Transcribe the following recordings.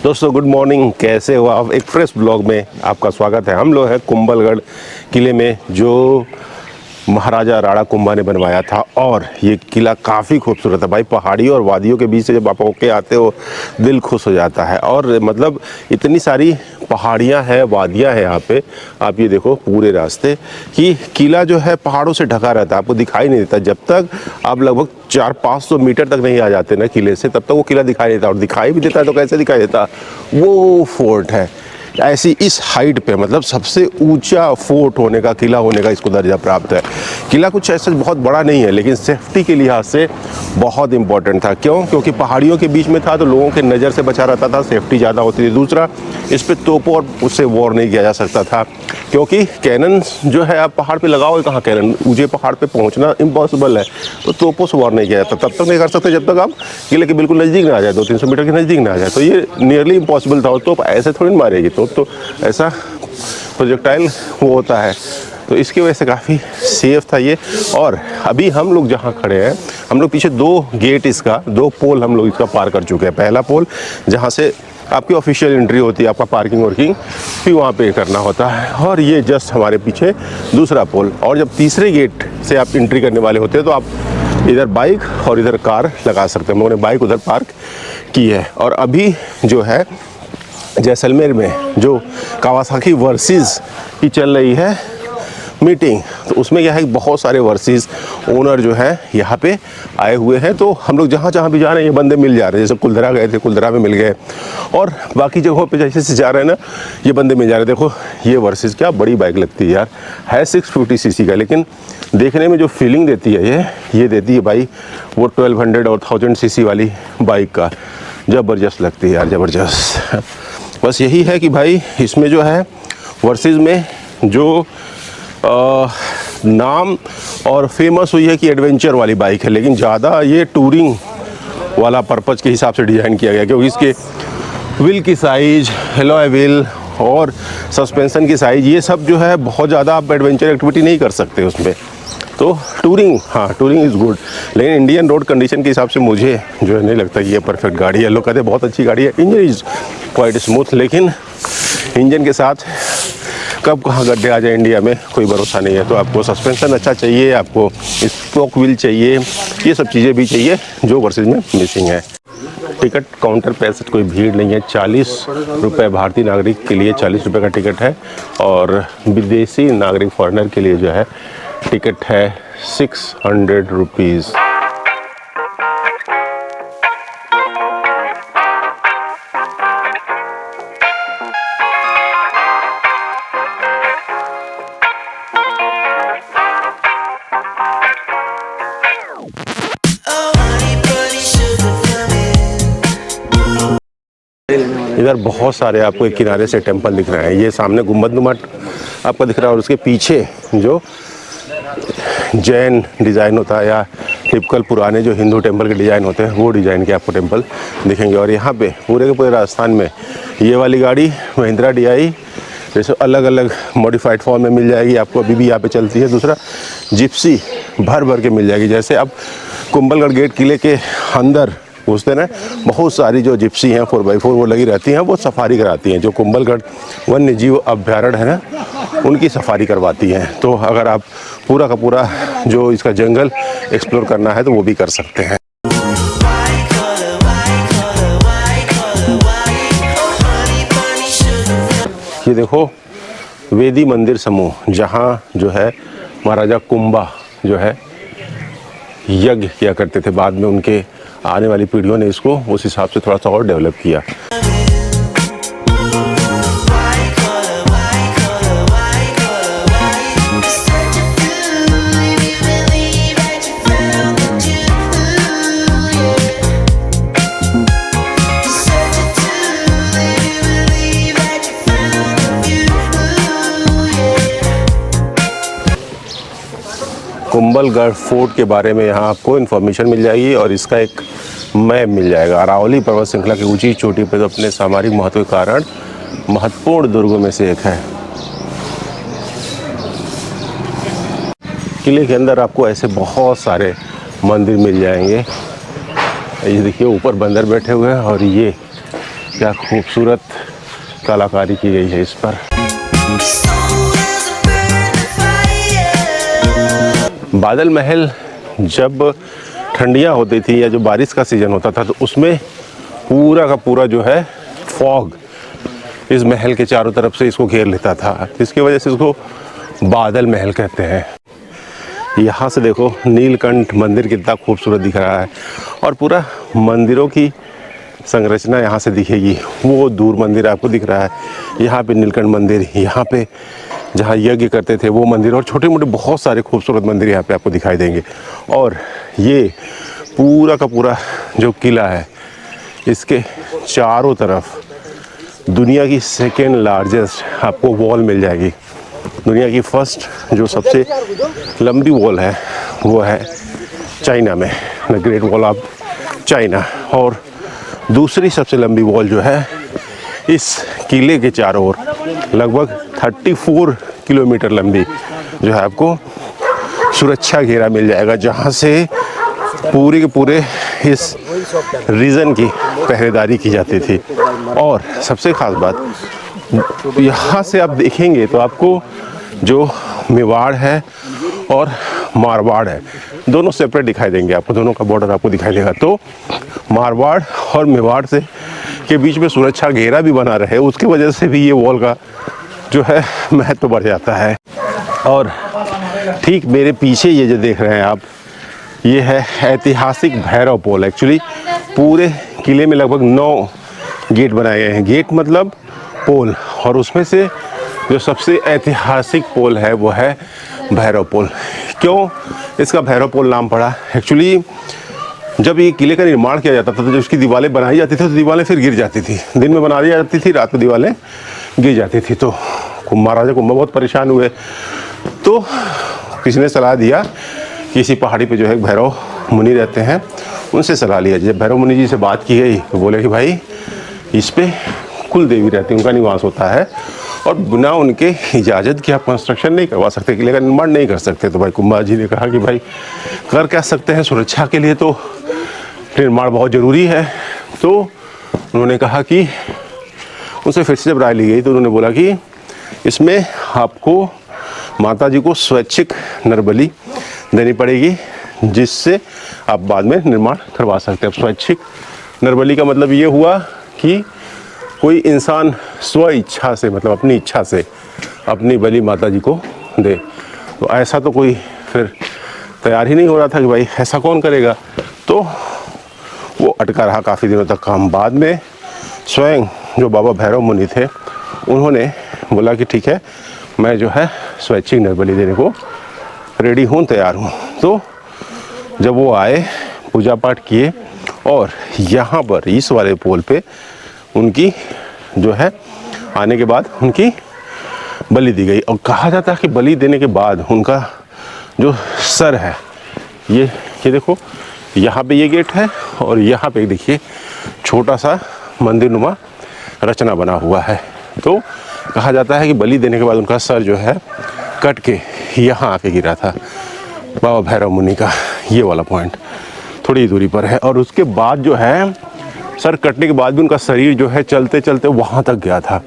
दोस्तों good morning, कैसे हो आप। एक फ्रेश ब्लॉग में आपका स्वागत है। हम लोग हैं कुंभलगढ़ किले में, जो महाराजा राणा कुंभा ने बनवाया था। और ये किला काफ़ी खूबसूरत है भाई। पहाड़ियों और वादियों के बीच से जब आप होके आते हो दिल खुश हो जाता है। और मतलब इतनी सारी पहाड़ियाँ हैं, वादियाँ हैं यहाँ पे। आप ये देखो पूरे रास्ते कि किला जो है पहाड़ों से ढका रहता है, आपको दिखाई नहीं देता। जब तक आप लगभग 400-500 मीटर तक नहीं आ जाते ना किले से, तब तक वो किला दिखाई देता। और दिखाई भी देता है तो कैसे दिखाई देता, वो फोर्ट है ऐसी इस हाइट पे, मतलब सबसे ऊंचा फोर्ट होने का, किला होने का इसको दर्जा प्राप्त है। किला कुछ ऐसा बहुत बड़ा नहीं है, लेकिन सेफ्टी के लिहाज से बहुत इंपॉर्टेंट था। क्यों? क्योंकि पहाड़ियों के बीच में था तो लोगों के नज़र से बचा रहता था, सेफ्टी ज़्यादा होती थी। दूसरा, इस पर तोपों और उससे वॉर नहीं किया जा सकता था, क्योंकि कैनन जो है आप पहाड़ पे लगाओगे कहाँ कैनन, ऊंचे पहाड़ पे पहुंचना इम्पॉसिबल है। तो तोपों से वॉर नहीं किया जाता, तब तक नहीं कर सकते जब तक आप किले के बिल्कुल नज़दीक ना आ जाए, 200-300 मीटर के नज़दीक ना आ जाए। तो ये नियरली इम्पॉसिबल था। तो ऐसे थोड़ी मारेगी तो ऐसा प्रोजेक्टाइल वो होता है, तो इसकी वजह से काफ़ी सेफ था ये। और अभी हम लोग जहाँ खड़े हैं, हम लोग पीछे 2 गेट, इसका 2 पोल हम लोग इसका पार कर चुके हैं। पहला पोल जहाँ से आपकी ऑफिशियल एंट्री होती है, आपका पार्किंग वर्किंग भी वहाँ पे करना होता है। और ये जस्ट हमारे पीछे दूसरा पोल। और जब तीसरे गेट से आप एंट्री करने वाले होते हैं तो आप इधर बाइक और इधर कार लगा सकते हैं। हम लोगों ने बाइक उधर पार्क की है। और अभी जो है जैसलमेर में जो कावासाकी वर्सेस की चल रही है मीटिंग, तो उसमें क्या है, बहुत सारे वर्सेस ओनर जो है यहाँ पे आए हुए हैं। तो हम लोग जहाँ जहाँ भी जा रहे हैं ये बंदे मिल जा रहे हैं। जैसे कुलधरा गए थे, कुलधरा में मिल गए, और बाकी जगहों पे जैसे से जा रहे हैं ना, ये बंदे मिल जा रहे हैं। देखो ये वर्सेस, क्या बड़ी बाइक लगती है यार, है 650 सीसी का, लेकिन देखने में जो फीलिंग देती है ये देती है भाई वो 1200 और 1000 सीसी वाली बाइक का। ज़बरदस्त लगती है यार, ज़बरदस्त। बस यही है कि भाई इसमें जो है वर्सेस में जो नाम और फेमस हुई है कि एडवेंचर वाली बाइक है, लेकिन ज़्यादा ये टूरिंग वाला पर्पज़ के हिसाब से डिज़ाइन किया गया, क्योंकि इसके व्हील की साइज़, एलॉय व्हील और सस्पेंशन की साइज़, ये सब जो है बहुत ज़्यादा आप एडवेंचर एक्टिविटी नहीं कर सकते उसमें। तो टूरिंग, हाँ टूरिंग इज़ गुड, लेकिन इंडियन रोड कंडीशन के हिसाब से मुझे जो है नहीं लगता कि ये परफेक्ट गाड़ी है। लोग कहते हैं बहुत अच्छी गाड़ी है, इंजन इज़ क्वाइट स्मूथ, लेकिन इंजन के साथ कब कहाँ गड्ढे आ जाए इंडिया में कोई भरोसा नहीं है। तो आपको सस्पेंशन अच्छा चाहिए, आपको स्पोक व्हील चाहिए, ये सब चीज़ें भी चाहिए जो वर्सेस में मिसिंग है। टिकट काउंटर पे ऐसे कोई भीड़ नहीं है। 40 रुपये भारतीय नागरिक के लिए 40 रुपये का टिकट है, और विदेशी नागरिक फॉरेनर के लिए जो है टिकट है 600 रुपीज़। इधर बहुत सारे आपको एक किनारे से टेंपल दिख रहे हैं। ये सामने गुम्बद आपको दिख रहा है, और उसके पीछे जो जैन डिज़ाइन होता है या टिपिकल पुराने जो हिंदू टेंपल के डिज़ाइन होते हैं, वो डिज़ाइन के आपको टेंपल दिखेंगे। और यहाँ पे पूरे के पूरे राजस्थान में ये वाली गाड़ी महिंद्रा DI जैसे अलग अलग मॉडिफाइड फॉर्म में मिल जाएगी आपको, अभी भी यहाँ पे चलती है। दूसरा, जिप्सी भर भर के मिल जाएगी। जैसे अब कुंभलगढ़ गेट किले के अंदर घुसते ना, बहुत सारी जो जिप्सी हैं 4x4 वो लगी रहती हैं, वो सफारी कराती हैं। जो कुंभलगढ़ वन्य जीव अभ्यारण्य है ना, उनकी सफारी करवाती हैं। तो अगर आप पूरा का पूरा जो इसका जंगल एक्सप्लोर करना है तो वो भी कर सकते हैं। ये देखो वेदी मंदिर समूह, जहाँ जो है महाराजा कुंभा जो है यज्ञ किया करते थे। बाद में उनके आने वाली पीढ़ियों ने इसको उस हिसाब से थोड़ा सा और डेवलप किया। कुंभलगढ़ फोर्ट के बारे में यहाँ आपको इन्फॉर्मेशन मिल जाएगी, और इसका एक मैप मिल जाएगा। अरावली पर्वत श्रृंखला की ऊंची चोटी पर तो अपने सामरिक महत्व के कारण महत्वपूर्ण दुर्गों में से एक है। किले के अंदर आपको ऐसे बहुत सारे मंदिर मिल जाएंगे। ये देखिए ऊपर बंदर बैठे हुए हैं, और ये क्या खूबसूरत कलाकारी की गई है इस पर। बादल महल जब ठंडियाँ होती थी या जो बारिश का सीज़न होता था तो उसमें पूरा का पूरा जो है फॉग इस महल के चारों तरफ से इसको घेर लेता था, इसकी वजह से इसको बादल महल कहते हैं। यहाँ से देखो नीलकंठ मंदिर कितना खूबसूरत दिख रहा है और पूरा मंदिरों की संरचना यहाँ से दिखेगी। वो दूर मंदिर आपको दिख रहा है, यहाँ पे नीलकंठ मंदिर, यहाँ पे जहाँ यज्ञ करते थे वो मंदिर, और छोटे मोटे बहुत सारे खूबसूरत मंदिर यहाँ पे आपको दिखाई देंगे। और ये पूरा का पूरा जो किला है इसके चारों तरफ दुनिया की सेकेंड लार्जेस्ट आपको वॉल मिल जाएगी। दुनिया की फर्स्ट जो सबसे लंबी वॉल है वो है चाइना में, the great wall of China, और दूसरी सबसे लंबी वॉल जो है इस किले के चारों ओर लगभग 34 किलोमीटर लंबी जो है आपको सुरक्षा घेरा मिल जाएगा, जहाँ से पूरे के पूरे इस रीजन की पहरेदारी की जाती थी। और सबसे ख़ास बात यहाँ से आप देखेंगे तो आपको जो मेवाड़ है और मारवाड़ है दोनों सेपरेट दिखाई देंगे आपको, दोनों का बॉर्डर आपको दिखाई देगा। तो मारवाड़ और मेवाड़ से के बीच में सुरक्षा घेरा भी बना रहे, उसकी वजह से भी ये वॉल का जो है महत्व बढ़ जाता है। और ठीक मेरे पीछे ये जो देख रहे हैं आप, ये है ऐतिहासिक भैरव पोल। एक्चुअली पूरे किले में लगभग 9 गेट बनाए गए हैं। गेट मतलब पोल, और उसमें से जो सबसे ऐतिहासिक पोल है वो है भैरव पोल। क्यों इसका भैरव पोल नाम पड़ा? एक्चुअली जब ये किले का निर्माण किया जाता था तो जब उसकी दीवारें बनाई जाती थी तो दीवारें फिर गिर जाती थी, दिन में बना दी जाती थी, रात में दीवारें गिर जाती थी। तो महाराजा कुंभा बहुत परेशान हुए, तो किसी ने सलाह दिया कि इसी पहाड़ी पे जो है भैरव मुनि रहते हैं, उनसे सलाह लिया। जब भैरव मुनि जी से बात की गई तो बोले कि भाई इस पे कुल देवी रहती है, उनका निवास होता है, और बिना उनके इजाज़त की आप कंस्ट्रक्शन नहीं करवा सकते, किले का निर्माण नहीं कर सकते। तो भाई कुंभा जी ने कहा कि भाई कर क्या सकते हैं, सुरक्षा के लिए तो निर्माण बहुत ज़रूरी है। तो उन्होंने कहा कि उनसे फिर से जब राय ली गई तो उन्होंने बोला कि इसमें आपको माता जी को स्वैच्छिक नरबलि देनी पड़ेगी, जिससे आप बाद में निर्माण करवा सकते हैं। अब स्वैच्छिक नरबलि का मतलब ये हुआ कि कोई इंसान स्व इच्छा से, मतलब अपनी इच्छा से अपनी बलि माता जी को दे। तो ऐसा तो कोई फिर तैयार ही नहीं हो रहा था कि भाई ऐसा कौन करेगा, तो वो अटका रहा काफ़ी दिनों तक काम। बाद में स्वयं जो बाबा भैरव मुनि थे उन्होंने बोला कि ठीक है, मैं जो है स्वैच्छिक नरबलि देने को रेडी हूँ, तैयार हूँ। तो जब वो आए, पूजा पाठ किए, और यहाँ पर इस वाले पोल पे उनकी जो है आने के बाद उनकी बलि दी गई। और कहा जाता है कि बलि देने के बाद उनका जो सर है, ये देखो यहाँ पे ये गेट है, और यहाँ पे देखिए छोटा सा मंदिर नुमा रचना बना हुआ है। तो कहा जाता है कि बलि देने के बाद उनका सर जो है कट के यहाँ आके गिरा था। बाबा भैरव मुनि का ये वाला पॉइंट थोड़ी दूरी पर है। और उसके बाद जो है सर कटने के बाद भी उनका शरीर जो है चलते चलते वहाँ तक गया था।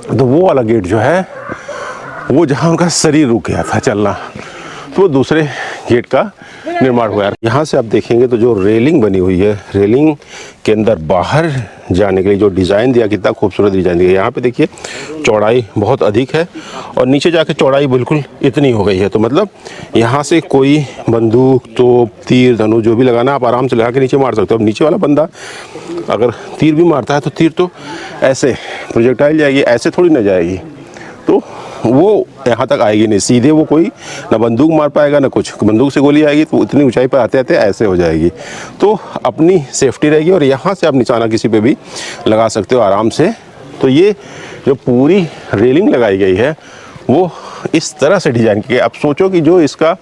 तो वो वाला गेट जो है वो जहाँ उनका शरीर रुक गया था चलना, तो वो दूसरे गेट का निर्माण हुआ। यहाँ से आप देखेंगे तो जो रेलिंग बनी हुई है, रेलिंग के अंदर बाहर जाने के लिए जो डिज़ाइन दिया, कितना खूबसूरत डिज़ाइन दिया। यहाँ पे देखिए चौड़ाई बहुत अधिक है और नीचे जाके चौड़ाई बिल्कुल इतनी हो गई है। तो मतलब यहाँ से कोई बंदूक, तोप, तीर, धनुष जो भी लगाना आप आराम से लगा के नीचे मार सकते हो। अब नीचे वाला बंदा अगर तीर भी मारता है तो तीर तो ऐसे प्रोजेक्टाइल जाएगी, ऐसे थोड़ी ना जाएगी, तो वो यहाँ तक आएगी नहीं सीधे। वो कोई ना बंदूक मार पाएगा ना कुछ, बंदूक से गोली आएगी तो इतनी ऊंचाई पर आते आते ऐसे हो जाएगी। तो अपनी सेफ्टी रहेगी, और यहाँ से आप निशाना किसी पे भी लगा सकते हो आराम से। तो ये जो पूरी रेलिंग लगाई गई है वो इस तरह से डिज़ाइन की गई। आप सोचो कि जो इसका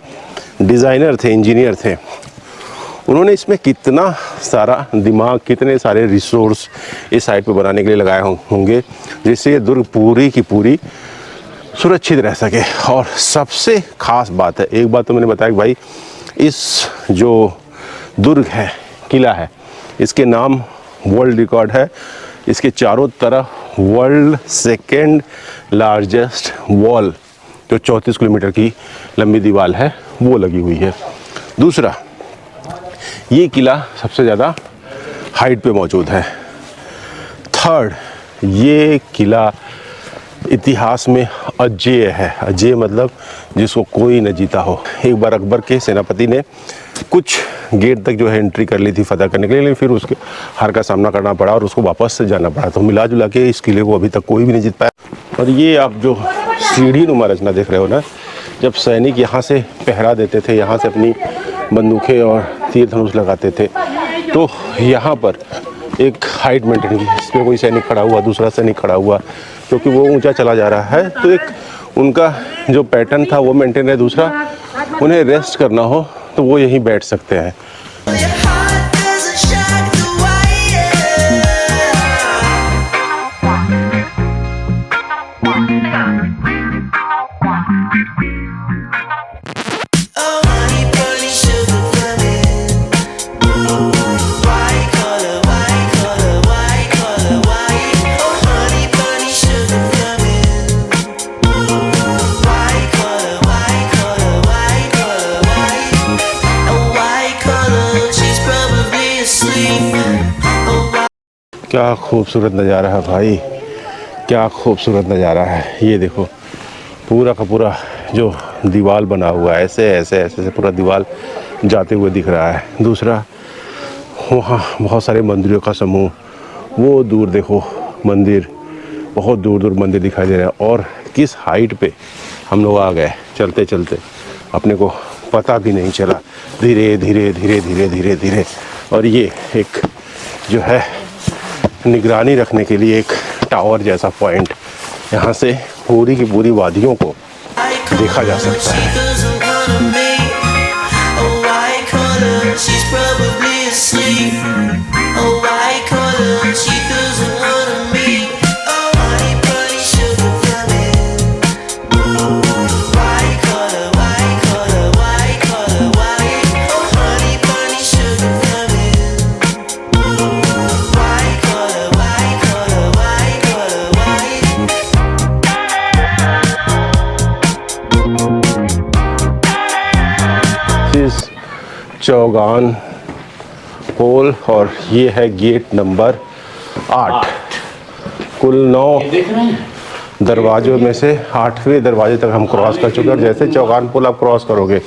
डिज़ाइनर थे, इंजीनियर थे, उन्होंने इसमें कितना सारा दिमाग, कितने सारे रिसोर्स इस साइड पे बनाने के लिए लगाए होंगे, जिससे ये दुर्ग पूरी की पूरी सुरक्षित रह सके। और सबसे ख़ास बात है, एक बात तो मैंने बताया कि भाई इस जो दुर्ग है, किला है, इसके नाम वर्ल्ड रिकॉर्ड है इसके चारों तरफ वर्ल्ड सेकेंड लार्जेस्ट वॉल, जो 34 किलोमीटर की लंबी दीवार है, वो लगी हुई है। दूसरा, ये किला सबसे ज़्यादा हाइट पे मौजूद है। थर्ड, ये किला इतिहास में अजेय है। अजेय मतलब जिसको कोई न जीता हो। एक बार अकबर के सेनापति ने कुछ गेट तक जो है एंट्री कर ली थी फतह करने के लिए, लेकिन फिर उसके हार का सामना करना पड़ा और उसको वापस से जाना पड़ा। तो मिला जुला के इस किले को अभी तक कोई भी नहीं जीत पाया। और ये आप जो सीढ़ी नुमा रचना देख रहे हो ना, जब सैनिक यहाँ से पहरा देते थे, यहाँ से अपनी बंदूकें और तीर धनुष लगाते थे, तो यहाँ पर एक हाइट मेंटेन की, इस पर कोई सैनिक खड़ा हुआ, दूसरा सैनिक खड़ा हुआ, क्योंकि वो ऊंचा चला जा रहा है, तो एक उनका जो पैटर्न था वो मेंटेन है। दूसरा, उन्हें रेस्ट करना हो तो वो यहीं बैठ सकते हैं। क्या खूबसूरत नज़ारा है भाई, क्या खूबसूरत नज़ारा है। ये देखो पूरा का पूरा जो दीवार बना हुआ है, ऐसे ऐसे ऐसे ऐसे पूरा दीवार जाते हुए दिख रहा है। दूसरा, वहाँ बहुत सारे मंदिरों का समूह, वो दूर देखो मंदिर, बहुत दूर दूर मंदिर दिखाई दे रहे हैं। और किस हाइट पे हम लोग आ गए चलते चलते, अपने को पता भी नहीं चला, धीरे धीरे धीरे धीरे धीरे धीरे। और ये एक जो है निगरानी रखने के लिए एक टावर जैसा पॉइंट, यहाँ से पूरी की पूरी वादियों को देखा जा सकता है। चौगान पोल, और ये है गेट नंबर 8। कुल 9 दरवाजों में से 8वें दरवाजे तक हम क्रॉस कर चुके हैं। और जैसे चौगान पोल आप क्रॉस करोगे,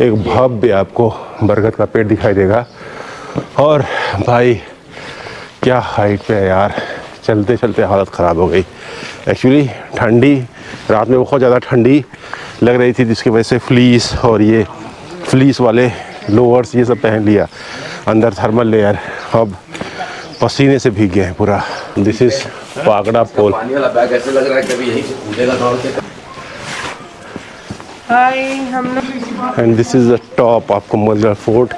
एक भव्य आपको बरगद का पेड़ दिखाई देगा। और भाई क्या हाइट पे है यार, चलते चलते हालत ख़राब हो गई। एक्चुअली ठंडी, रात में बहुत ज़्यादा ठंडी लग रही थी, जिसकी वजह से फ्लीस और ये फ्लीस वाले लोअर्स ये सब पहन लिया, अंदर थर्मल लेयर, अब पसीने से भीग गए हैं पूरा। This is Pagda Pol. And this is the top of Kumbhalgarh fort.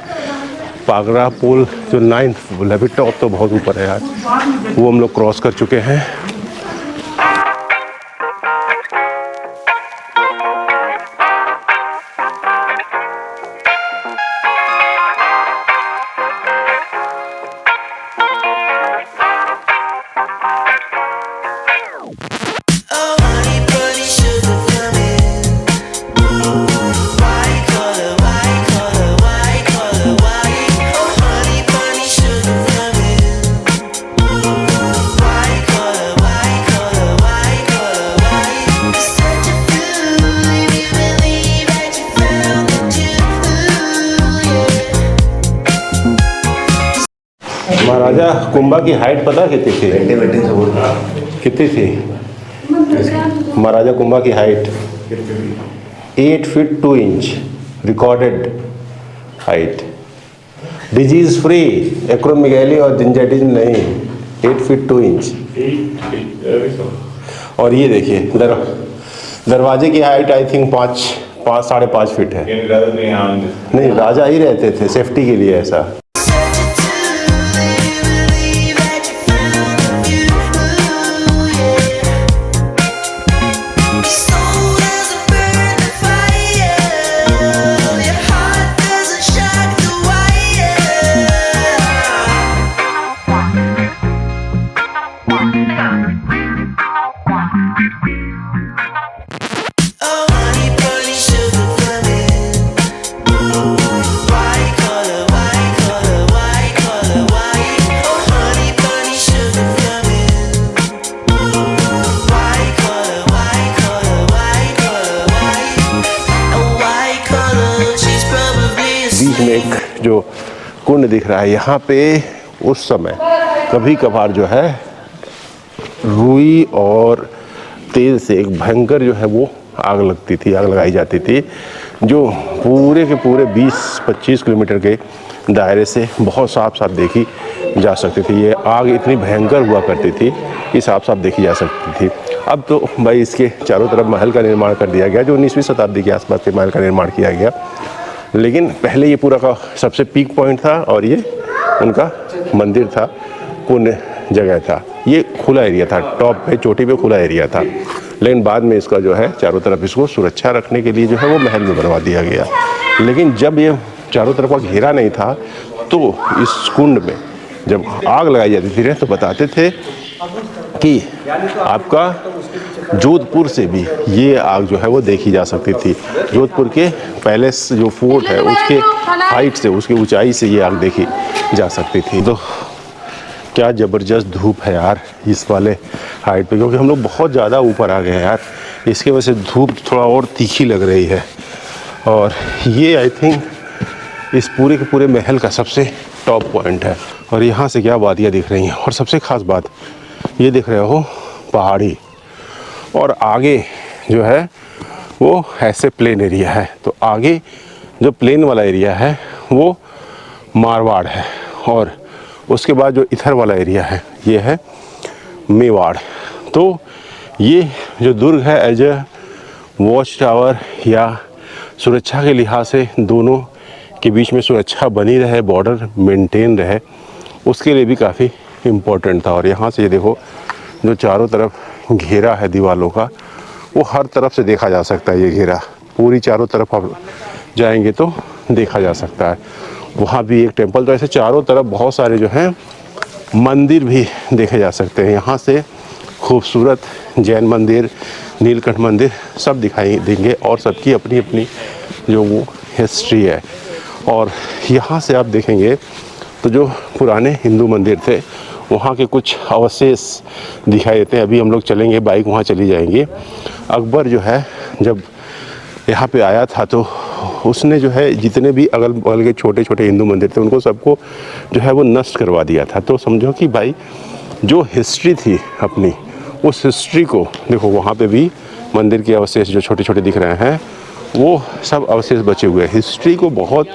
Pagda पुल जो 9th पुल है, अभी टॉप तो बहुत ऊपर है यार, वो हम लोग क्रॉस कर चुके हैं। महाराजा कुंभा की हाइट पता कितनी थी? कितनी थी महाराजा कुंभा की height? 8 feet 2 inch recorded height, disease free, acromegaly और जिंजाइटिस नहीं, 8 फीट 2 इंच। और ये देखिए दरवाजे की हाइट आई थिंक 5.5 फीट है। नहीं, राजा ही रहते थे सेफ्टी के लिए ऐसा। बीच में एक जो कुंड दिख रहा है, यहाँ पे उस समय कभी कभार जो है रुई और तेल से एक भयंकर जो है वो आग लगती थी, आग लगाई जाती थी, जो पूरे के पूरे 20-25 किलोमीटर के दायरे से बहुत साफ साफ देखी जा सकती थी। ये आग इतनी भयंकर हुआ करती थी कि साफ साफ देखी जा सकती थी। अब तो भाई इसके चारों तरफ महल का निर्माण कर दिया गया, जो 19वीं शताब्दी के आसपास के महल का निर्माण किया गया। लेकिन पहले ये पूरा का सबसे पीक पॉइंट था और ये उनका मंदिर था, पुण्य जगह था। ये खुला एरिया था, टॉप पे चोटी पे खुला एरिया था। लेकिन बाद में इसका जो है चारों तरफ इसको सुरक्षा रखने के लिए जो है वो महल में बनवा दिया गया। लेकिन जब ये चारों तरफ का घेरा नहीं था तो इस कुंड में जब आग लगाई जाती थी तो बताते थे कि आपका जोधपुर से भी ये आग जो है वो देखी जा सकती थी। जोधपुर के पैलेस जो फोर्ट है उसके हाइट से, उसकी ऊंचाई से ये आग देखी जा सकती थी। तो क्या ज़बरदस्त धूप है यार इस वाले हाइट पे, क्योंकि हम लोग बहुत ज़्यादा ऊपर आ गए हैं यार। इसके वजह से धूप थोड़ा और तीखी लग रही है। और ये आई थिंक इस पूरे के पूरे महल का सबसे टॉप पॉइंट है। और यहाँ से क्या वादियाँ दिख रही हैं, और सबसे ख़ास बात ये दिख रहे हो पहाड़ी, और आगे जो है वो ऐसे प्लेन एरिया है। तो आगे जो प्लेन वाला एरिया है वो मारवाड़ है, और उसके बाद जो इधर वाला एरिया है ये है मेवाड़। तो ये जो दुर्ग है एज ए वॉच टावर या सुरक्षा के लिहाज से दोनों के बीच में सुरक्षा बनी रहे, बॉर्डर मेंटेन रहे, उसके लिए भी काफ़ी इम्पोर्टेंट था। और यहाँ से ये देखो जो चारों तरफ घेरा है दीवारों का, वो हर तरफ से देखा जा सकता है। ये घेरा पूरी चारों तरफ आप जाएंगे तो देखा जा सकता है। वहाँ भी एक टेंपल, तो ऐसे चारों तरफ बहुत सारे जो हैं मंदिर भी देखे जा सकते हैं। यहाँ से खूबसूरत जैन मंदिर, नीलकंठ मंदिर सब दिखाई देंगे, और सबकी अपनी अपनी जो वो हिस्ट्री है। और यहाँ से आप देखेंगे तो जो पुराने हिंदू मंदिर थे वहाँ के कुछ अवशेष दिखाई देते हैं। अभी हम लोग चलेंगे, बाइक वहाँ चली जाएंगी। अकबर जो है जब यहाँ पे आया था तो उसने जो है जितने भी अगल बगल के छोटे छोटे हिंदू मंदिर थे उनको सबको जो है वो नष्ट करवा दिया था। तो समझो कि भाई जो हिस्ट्री थी अपनी, उस हिस्ट्री को देखो, वहाँ पे भी मंदिर के अवशेष जो छोटे छोटे दिख रहे हैं वो सब अवशेष बचे हुए हैं। हिस्ट्री को बहुत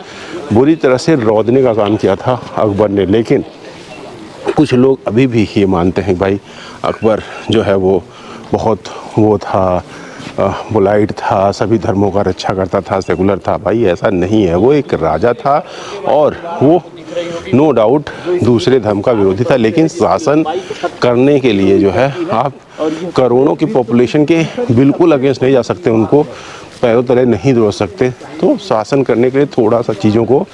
बुरी तरह से रौदने का काम किया था अकबर ने। लेकिन कुछ लोग अभी भी ये मानते हैं भाई अकबर जो है वो बहुत वो था, पोलाइट था, सभी धर्मों का रक्षा करता था, सेकुलर था। भाई ऐसा नहीं है, वो एक राजा था और वो नो डाउट दूसरे धर्म का विरोधी था। लेकिन शासन करने के लिए जो है आप करोड़ों की पॉपुलेशन के बिल्कुल अगेंस्ट नहीं जा सकते, उनको पैरों तले नहीं दौड़ सकते। तो शासन करने के लिए थोड़ा सा चीज़ों को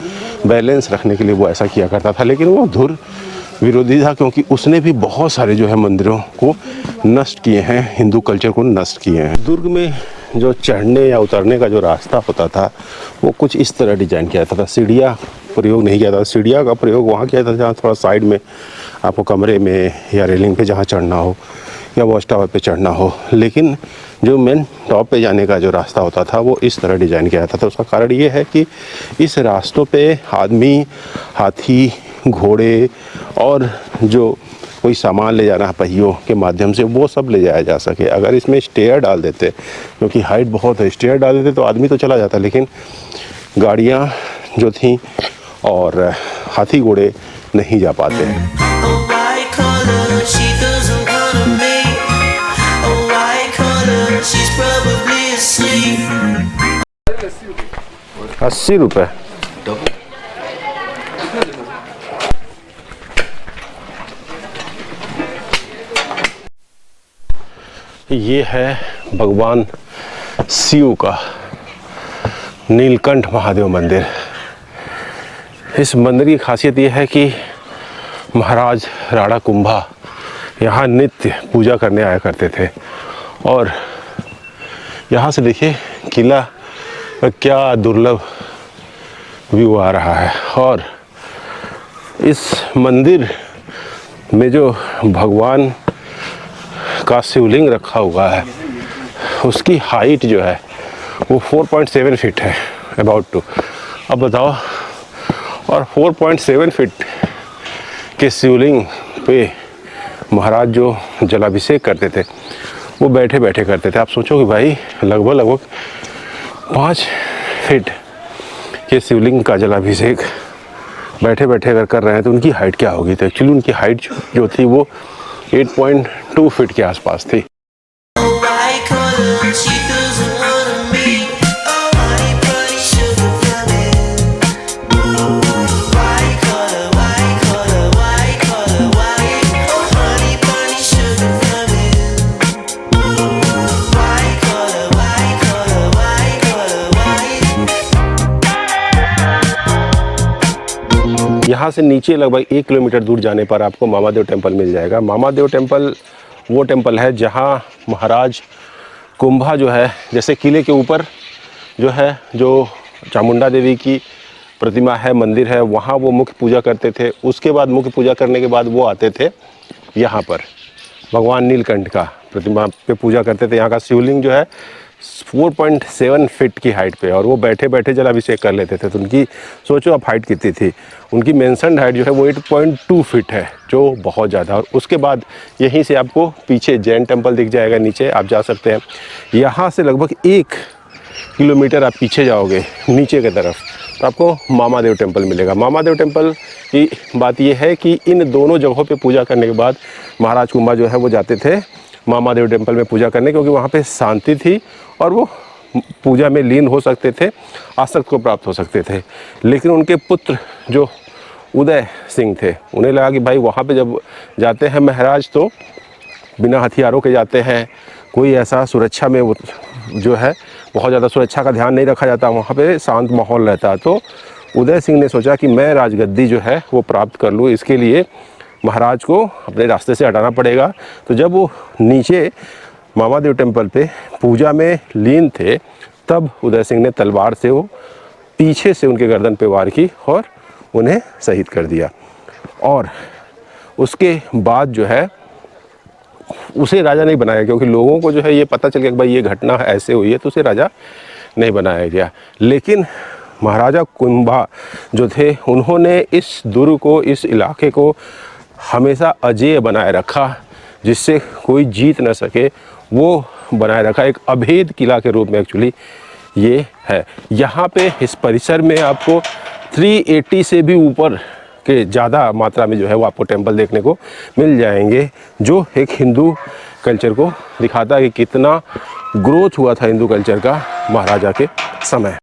बैलेंस रखने के लिए वो ऐसा किया करता था। लेकिन वो धुर विरोधी था, क्योंकि उसने भी बहुत सारे जो है मंदिरों को नष्ट किए हैं, हिंदू कल्चर को नष्ट किए हैं। दुर्ग में जो चढ़ने या उतरने का जो रास्ता होता था वो कुछ इस तरह डिजाइन किया जाता था। सीढ़ियाँ प्रयोग नहीं किया था। सीढ़ियाँ का प्रयोग वहाँ किया था जहाँ थोड़ा साइड में आपको कमरे में या रेलिंग पे जहाँ चढ़ना हो या वॉच टावर पे चढ़ना हो। लेकिन जो मेन टॉप पे जाने का जो रास्ता होता था वो इस तरह डिज़ाइन किया जाता था। उसका कारण ये है कि इस रास्तों पे आदमी, हाथी, घोड़े और जो कोई सामान ले जाना पहियों के माध्यम से वो सब ले जाया जा सके। अगर इसमें स्टेयर डाल देते, क्योंकि हाइट बहुत है, स्टेयर डाल देते तो आदमी तो चला जाता, लेकिन गाड़ियाँ जो थीं और हाथी घोड़े नहीं जा पाते। ₹80। ये है भगवान शिव का नीलकंठ महादेव मंदिर। इस मंदिर की खासियत ये है कि महाराज राणा कुंभा यहाँ नित्य पूजा करने आया करते थे। और यहाँ से देखिए किला का क्या दुर्लभ व्यू आ रहा है। और इस मंदिर में जो भगवान का शिवलिंग रखा हुआ है उसकी हाइट जो है वो 4.7 फीट है अबाउट टू। अब बताओ, और 4.7 फीट के शिवलिंग पे महाराज जो जलाभिषेक करते थे वो बैठे बैठे करते थे। आप सोचो कि भाई लगभग 5 फीट के शिवलिंग का जलाभिषेक बैठे बैठे अगर कर रहे हैं तो उनकी हाइट क्या होगी। तो एक्चुअली उनकी हाइट जो थी वो 8.2 फीट के आसपास थी। यहाँ से नीचे लगभग 1 किलोमीटर दूर जाने पर आपको मामादेव टेम्पल मिल जाएगा। मामादेव टेम्पल वो टेम्पल है जहाँ महाराज कुंभा जो है, जैसे किले के ऊपर जो है जो चामुंडा देवी की प्रतिमा है, मंदिर है, वहाँ वो मुख्य पूजा करते थे। उसके बाद मुख्य पूजा करने के बाद वो आते थे यहाँ पर भगवान नीलकंठ का प्रतिमा पे पूजा करते थे। यहाँ का शिवलिंग जो है 4.7 फीट की हाइट पे, और वो बैठे बैठे जलाभिषेक कर लेते थे। तो उनकी सोचो आप हाइट कितनी थी। उनकी मेंशन्ड हाइट जो है वो 8.2 फीट है, जो बहुत ज़्यादा। और उसके बाद यहीं से आपको पीछे जैन टेम्पल दिख जाएगा, नीचे आप जा सकते हैं। यहाँ से लगभग 1 किलोमीटर आप पीछे जाओगे नीचे की तरफ तो आपको मामादेव टेम्पल मिलेगा। मामादेव टेम्पल की बात यह है कि इन दोनों जगहों पे पूजा करने के बाद महाराज कुंभा जो है वो जाते थे मामादेव टेम्पल में पूजा करने, क्योंकि वहाँ पे शांति थी और वो पूजा में लीन हो सकते थे, आसक्त को प्राप्त हो सकते थे। लेकिन उनके पुत्र जो उदय सिंह थे, उन्हें लगा कि भाई वहाँ पे जब जाते हैं महाराज तो बिना हथियारों के जाते हैं, कोई ऐसा सुरक्षा में वो जो है बहुत ज़्यादा सुरक्षा का ध्यान नहीं रखा जाता, वहाँ पे शांत माहौल रहता। तो उदय सिंह ने सोचा कि मैं राजगद्दी जो है वो प्राप्त कर लूँ, इसके लिए महाराज को अपने रास्ते से हटाना पड़ेगा। तो जब वो नीचे मामादेव टेम्पल पे पूजा में लीन थे तब उदय सिंह ने तलवार से वो पीछे से उनके गर्दन पे वार की और उन्हें शहीद कर दिया। और उसके बाद जो है उसे राजा नहीं बनाया, क्योंकि लोगों को जो है ये पता चल गया कि भाई ये घटना ऐसे हुई है, तो उसे राजा नहीं बनाया गया। लेकिन महाराजा कुंभा जो थे उन्होंने इस दुर्ग को, इस इलाके को हमेशा अजेय बनाए रखा, जिससे कोई जीत न सके वो बनाए रखा। एक अभेद किला के रूप में एक्चुअली ये है। यहाँ पे इस परिसर में आपको 380 से भी ऊपर के ज़्यादा मात्रा में जो है वो आपको टेम्पल देखने को मिल जाएंगे, जो एक हिंदू कल्चर को दिखाता है कि कितना ग्रोथ हुआ था हिंदू कल्चर का महाराजा के समय।